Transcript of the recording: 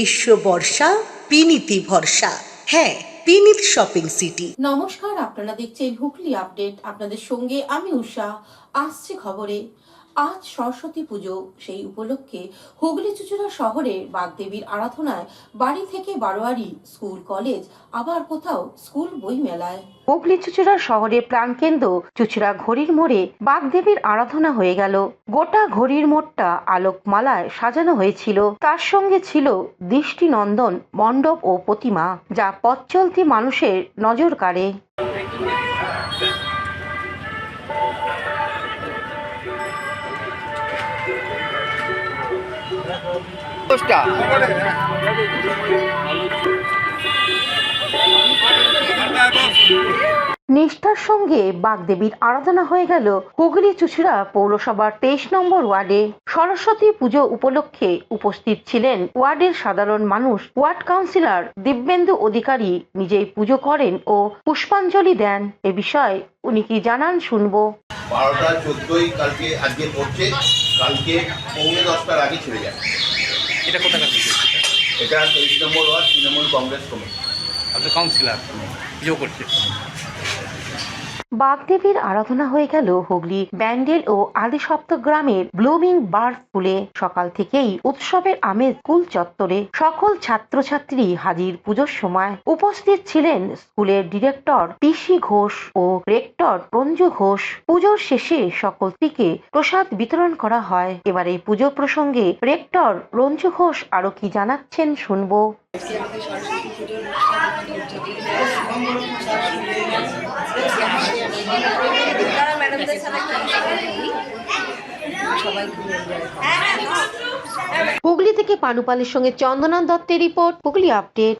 গ্রীষ্ম বর্ষা পিনিতি ভরসা। হ্যাঁ, পিনিত শপিং সিটি। নমস্কার, আপনারা দেখছেন হুগলি আপডেট। আপনাদের সঙ্গে আমি উষা। আসছে খবরে। আজ সরস্বতী পুজো, সেই উপলক্ষে হুগলি চুঁচুড়া শহরে বাগদেবীর আরাধনায় বাড়ি থেকে বারোয়ারি, স্কুল কলেজ, আবার কোথাও স্কুল বই মেলায়। হুগলি চুঁচুড়া শহরের প্রাণকেন্দ্র চুঁচুড়া ঘড়ির মোড়ে বাগদেবীর আরাধনা হয়ে গেল। গোটা ঘড়ির মোড়টা আলোকমালায় সাজানো হয়েছিল। তার সঙ্গে ছিল দৃষ্টিনন্দন মণ্ডপ ও প্রতিমা, যা পথ চলতি মানুষের নজর কাড়ে। নিষ্ঠার সঙ্গে বাগদেবীর আরাধনা হয়ে গেল হুগলি চুঁচুড়া পৌরসভার 23 নম্বর ওয়ার্ডে। সরস্বতী পুজো উপলক্ষে উপস্থিত ছিলেন ওয়ার্ডের সাধারণ মানুষ। ওয়ার্ড কাউন্সিলর দিব্যেন্দু অধিকারী নিজেই পুজো করেন ও পুষ্পাঞ্জলি দেন। এ বিষয়ে উনি কি জানান শুনবো। 12টা 14 কালকে আজকে পড়ছে, কালকে 9:45 আগে ছেড়ে যায়। এটা কোথাকার পুজো? এটা 23 নম্বর ওয়ার্ড তৃণমূল কংগ্রেস কমিটি। আপনি কাউন্সিলর পুজো করছে। বাগদেবীর আরাধনা হয়ে গেল হুগলি ব্যান্ডেল ও আদিসপ্ত গ্রামের ব্লুমিং বার্ড স্কুলে। সকাল থেকেই উৎসবের আমেজ স্কুল চত্বরে। সকল ছাত্রছাত্রী হাজির পুজোর সময়। উপস্থিত ছিলেন স্কুলের ডিরেক্টর পিসি ঘোষ ও রেক্টর রঞ্জু ঘোষ। পুজোর শেষে সকলকে প্রসাদ বিতরণ করা হয়। এবার এই পুজো প্রসঙ্গে রেক্টর রঞ্জু ঘোষ আরো কি জানাচ্ছেন শুনবো। হুগলি থেকে পানুপালের সঙ্গে চন্দনা দত্তের রিপোর্ট, হুগলি আপডেট।